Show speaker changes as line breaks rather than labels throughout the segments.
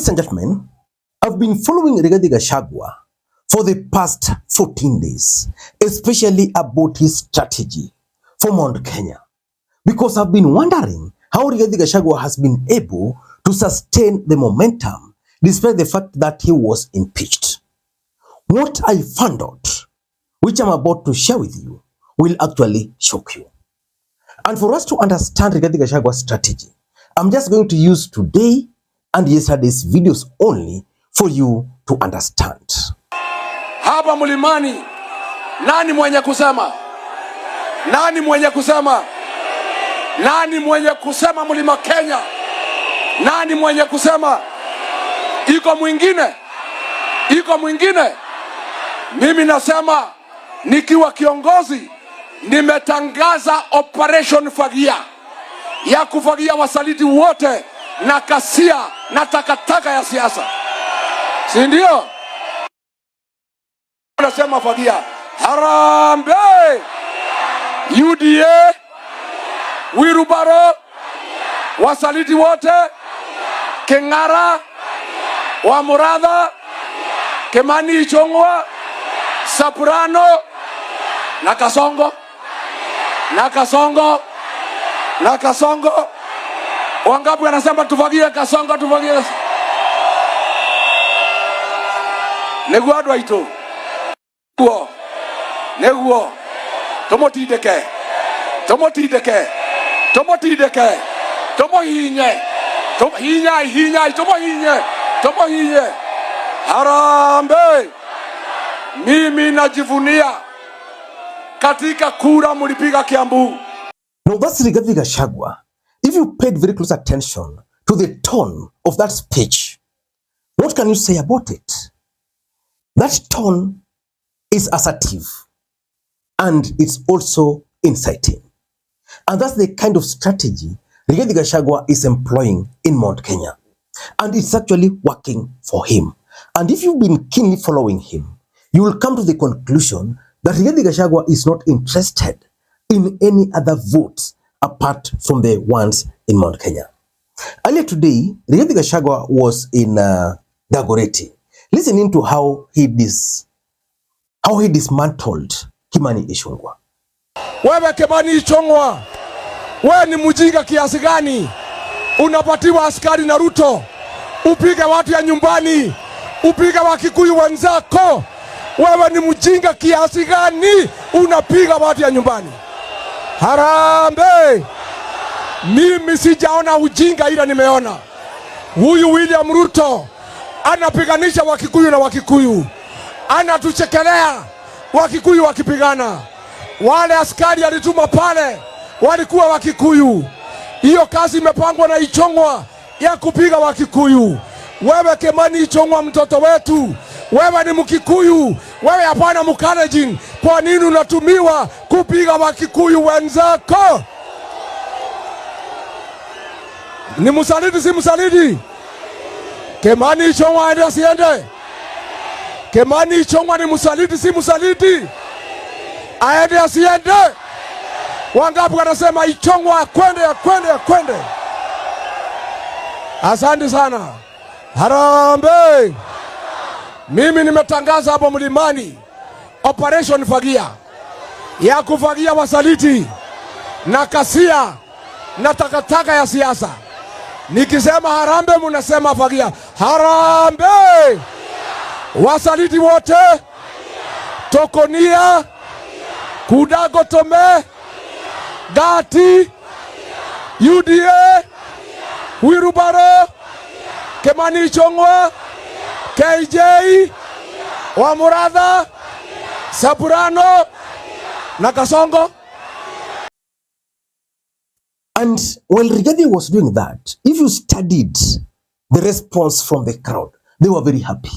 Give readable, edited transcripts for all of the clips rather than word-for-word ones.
Ladies and gentlemen, I've been following Rigathi Gachagua for the past 14 days, especially about his strategy for Mount Kenya, because I've been wondering how Rigathi Gachagua has been able to sustain the momentum despite the fact that he was impeached. What I found out, which I'm about to share with you, will actually shock you. And for us to understand Rigathi Gachagua's strategy, I'm just going to use today and yesterday's videos only for you to understand.
Hapa mlimani, nani mwenye kusema? Nani mwenye kusema? Nani mwenye kusema mlima Kenya? Nani mwenye kusema? Iko mwingine? Iko mwingine? Mimi nasema nikiwa kiongozi nimetangaza operation fagia ya kufagia wasaliti wote na kasia na takataka ya siasa. Si ndio? Nasema fagia. Harambe! UDA Wirubaro wasaliti wote Kengara wa Muradha Kemani Ichungwa Soprano na Kasongo na Kasongo na Kasongo. Wangapi wanasema tufagie Kasongo, tufagie? Neguadwa ito kuo neguo tomotideke tomotideke tomotideke tomohinye tomohinye tomohinye tomohinye. Harambe! Mimi najivunia katika kura mlipiga Kiambu.
Now that's Rigathi Gachagua. If you paid very close attention to the tone of that speech, what can you say about it? That tone is assertive and it's also inciting. And that's the kind of strategy Rigathi Gachagua is employing in Mount Kenya. And it's actually working for him. And if you've been keenly following him, you will come to the conclusion that Rigathi Gachagua is not interested in any other votes apart from the ones in Mount Kenya. Earlier today, Rigathi Gachagua was in Dagoretti, listening to how he dismantled Kimani Ichungwa.
Wewe Kimani Ichungwa, wewe ni mjinga kiasi gani? Unapatiwa askari na Ruto, upige watu ya nyumbani, upige Wakikuyu wenzako. Wewe ni mjinga kiasi gani? Unapiga watu ya nyumbani. Harambe! Mimi sijaona ujinga, ila nimeona huyu William Ruto anapiganisha Wakikuyu na Wakikuyu, anatuchekelea Wakikuyu wakipigana. Wale askari alituma pale walikuwa Wakikuyu. Hiyo kazi imepangwa na Ichungwa ya kupiga Wakikuyu. Wewe Kimani Ichungwa, mtoto wetu, wewe ni Mkikuyu, wewe hapana Mkalenjin. Kwa nini unatumiwa kupiga Wakikuyu wenzako? Ni msaliti si msaliti? Kimani Ichungwa aende asiende? Kimani Ichungwa ni msaliti si msaliti? Aende asiende? Wangapi wanasema Ichungwa kwende? Asante sana. Harambe! Mimi nimetangaza hapo mlimani operation fagia ya kufagia wasaliti na kasia na takataka ya siasa. Nikisema harambe mnasema fagia. Harambe! Wasaliti wote Tokonia Kudagotome Gati UDA Wirubaro Kimani Ichungwa KJ wa Muradha Soprano na Kasongo.
And while Rigathi was doing that, if you studied the response from the crowd, they were very happy.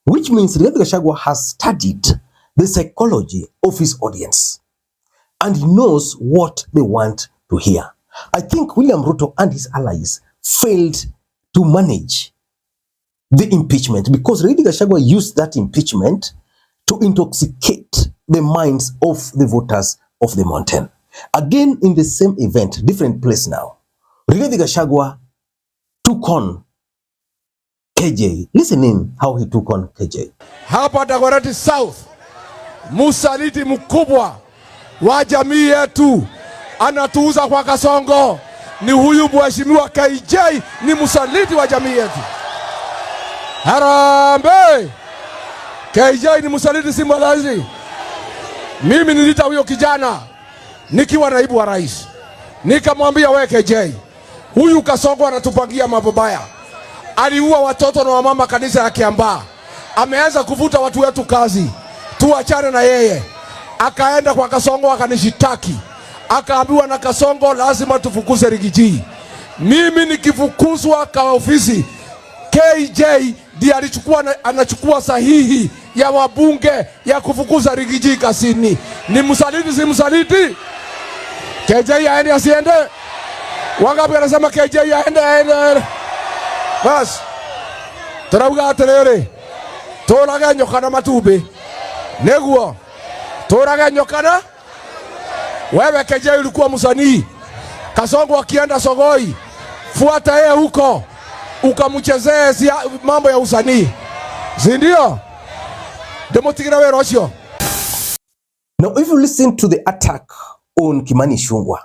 Which means Rigathi Gachagua has studied the psychology of his audience. And he knows what they want to hear. I think William Ruto and his allies failed to manage the impeachment because Rigathi Gachagua used that impeachment to intoxicate the minds of the voters of the mountain. Again, in the same event, different place now, Rigathi Gachagua took on KJ. Listen in how he took on KJ.
Hapa Dagoretti South, musaliti mkubwa wa jamii yetu anatuuza kwa kasongo ni huyu mheshimiwa KJ, ni musaliti wa jamii yetu. Harambe! KJ ni musaliti, si mwalazi. Mimi nilita huyo kijana nikiwa naibu wa rais, nikamwambia we KJ, huyu kasongo anatupangia mambo baya. Aliua watoto na wamama kanisa ya Kiambaa. Ameanza kuvuta watu wetu kazi. Tuachane na yeye. Akaenda kwa Kasongo akanishitaki. Akaambiwa na Kasongo lazima tufukuze Rigitahii. Mimi nikifukuzwa kwa ofisi, KJ ndiye anachukua sahihi ya wabunge ya kufukuza Rigitahii kasini. Ni msaliti, si msaliti? KJ aende asiende? Wangapi wanasema KJ aende? Bas, turauga atiriri, turage nyoka na matumbi. Neguo, turage nyoka na wewe. KJ ulikuwa msanii. Kasongo akienda Sogoi, fuata yeye huko, ukamchezee mambo ya usanii, si ndio? Demotigira wewe rocio.
Now if you listen to the attack on Kimani Ichungwa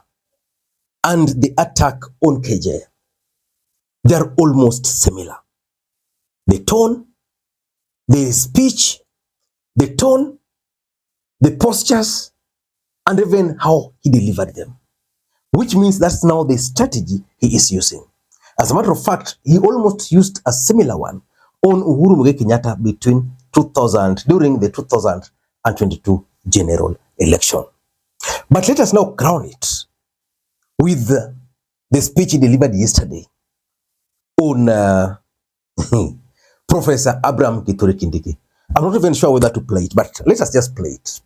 and the attack on KJ, they are almost similar. The tone, the speech, the tone, the postures, and even how he delivered them. Which means that's now the strategy he is using. As a matter of fact, he almost used a similar one on Uhuru Muigai Kenyatta during the 2022 general election. But let us now crown it with the speech he delivered yesterday on Professor Kithure Kindiki. I'm not even sure whether to play it, but let us just play it.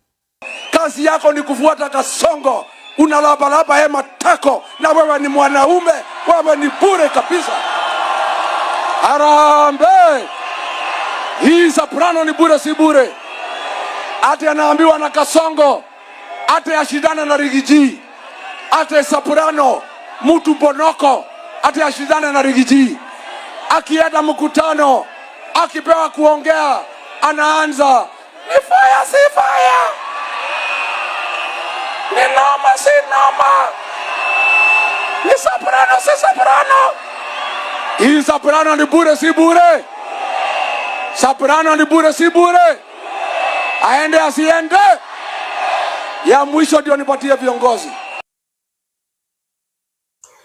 Kazi yako ni kufuata Kasongo, unalabalaba hema tako, na wewe ni mwanaume, wewe ni bure kabisa. Harambe! Hii soprano ni bure, si bure. Ate anaambiwa na Kasongo, ate ashidana na Rigitahii. Ate soprano, mtu bonoko, ate ashidana na Rigitahii. Akienda mkutano, akipewa kuongea, anaanza ni fire si fire, ni noma si noma, ni soprano si soprano. Hii soprano ni bure si bure. Soprano ni bure si bure. Aende asiende, ya mwisho ndio nipatie viongozi.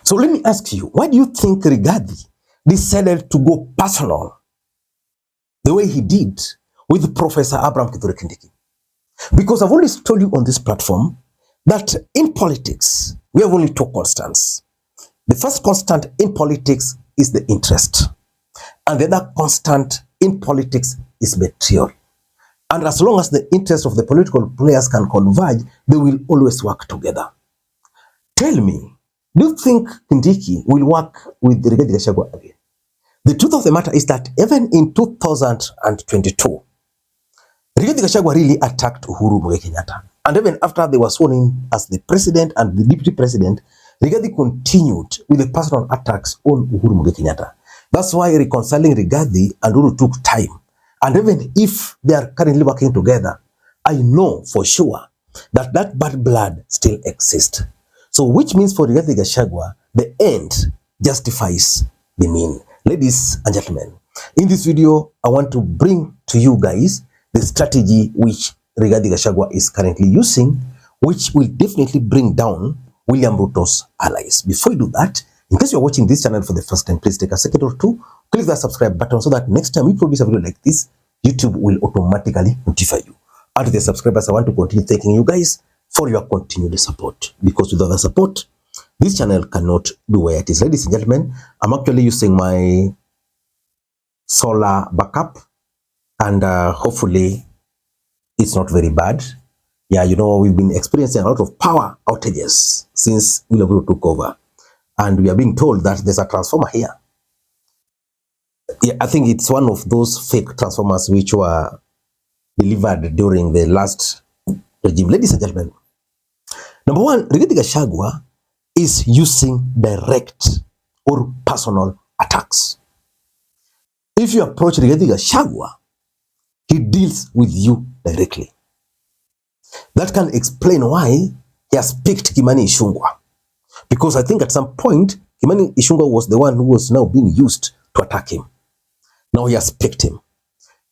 So let me ask you, why do you think Rigathi decided to go personal the way he did with Professor Kithure Kindiki? Because I've always told you on this platform that in politics, we have only two constants. The first constant in politics is the interest. And the other constant in politics is betrayal. And as long as the interests of the political players can converge, they will always work together. Tell me, do you think Kindiki will work with Rigathi Gachagua again? The truth of the matter is that even in 2022, Rigathi Gachagua really attacked Uhuru Muigai Kenyatta. And even after they were sworn in as the president and the deputy president, Rigathi continued with the personal attacks on Uhuru Muigai Kenyatta. That's why reconciling Rigathi and Uhuru took time. And even if they are currently working together, I know for sure that that bad blood still exists. So which means for Rigathi Gachagua, the end justifies the mean. Ladies and gentlemen, in this video, I want to bring to you guys the strategy which Rigathi Gachagua is currently using, which will definitely bring down William Ruto's allies. Before you do that, in case you're watching this channel for the first time, please take a second or two, click that subscribe button so that next time we produce a video like this, YouTube will automatically notify you. And to the subscribers, I want to continue thanking you guys for your continued support, because without the support, this channel cannot be where it is. Ladies and gentlemen, I'm actually using my solar backup, and hopefully it's not very bad. Yeah, you know, we've been experiencing a lot of power outages since William Ruto took over, and we are being told that there's a transformer here. Yeah, I think it's one of those fake transformers which were delivered during the last regime. Ladies and gentlemen, number one, Rigathi Gachagua is using direct or personal attacks. if you approach Rigathi Gachagua, he deals with you directly. That can explain why he has picked Kimani Ichungwa. Because I think at some point, Kimani Ichungwa was the one who was now being used to attack him. Now he has picked him.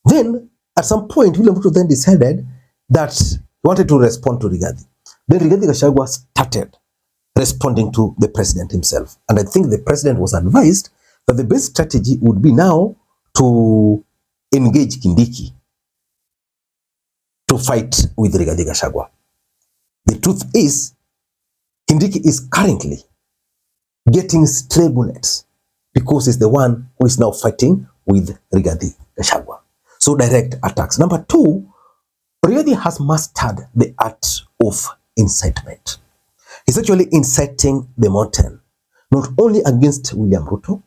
Then, at some point, William Ruto then decided that he wanted to respond to Rigathi. Then Rigathi Gachagua started responding to the president himself. And I think the president was advised that the best strategy would be now to engage Kindiki to fight with Rigathi Gachagua. The truth is, Kindiki is currently getting stray bullets because he's the one who is now fighting with Rigathi Gachagua. So direct attacks. Number two, Rigathi has mastered the art of incitement. He's actually inciting the mountain, not only against William Ruto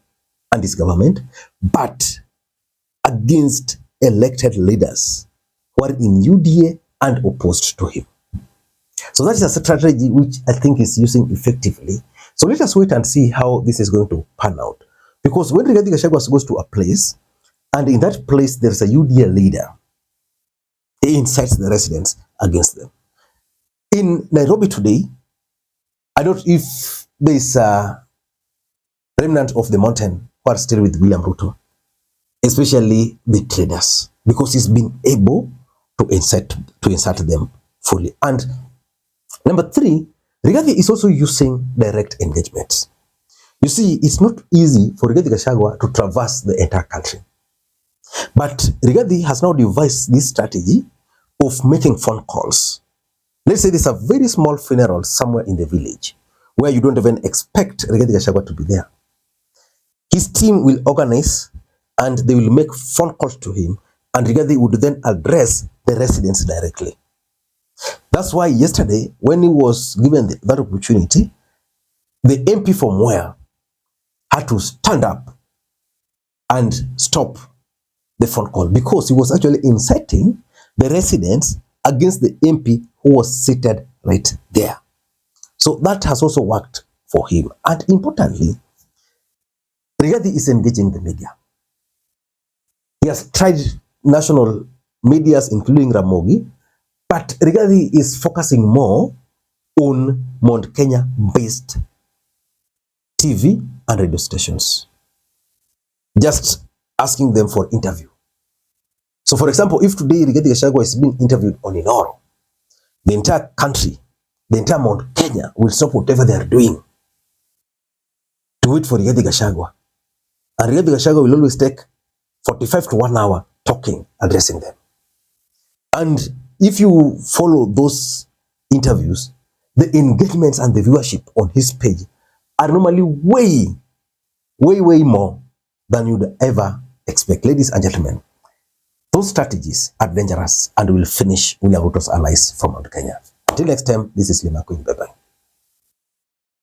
and his government, but against elected leaders who are in UDA and opposed to him. So that is a strategy which I think is using effectively. So let us wait and see how this is going to pan out. Because when Rigathi Gachagua goes to a place, and in that place there is a UDA leader, he incites the residents against them. In Nairobi today, I don't know if there is a remnant of the mountain who are still with William Ruto, especially the traders, because he's been able to insert them fully. And number three, Rigathi is also using direct engagements. You see, it's not easy for Rigathi Gachagua to traverse the entire country. But Rigathi has now devised this strategy of making phone calls. Let's say there's a very small funeral somewhere in the village where you don't even expect Rigathi Gachagua to be there. His team will organize and they will make phone calls to him, and Rigathi would then address the residents directly. That's why yesterday, when he was given that opportunity, the MP from where had to stand up and stop the phone call because he was actually inciting the residents against the MP who was seated right there. So that has also worked for him. And importantly, Rigathi is engaging the media. He has tried national medias, including Ramogi, but Rigathi is focusing more on Mount Kenya-based TV and radio stations, just asking them for interview. So, for example, if today Rigathi Gachagua is being interviewed on Inoro, the entire country, the entire Mount Kenya will stop whatever they are doing to wait for Rigathi Gachagua. And Rigathi Gachagua will always take 45 to 1 hour talking, addressing them. And if you follow those interviews, the engagements and the viewership on his page are normally way more than you'd ever expect. Ladies and gentlemen, those strategies are dangerous and will finish William Ruto's allies from Mount Kenya. Until next time, this is Makwiny. Bye-bye.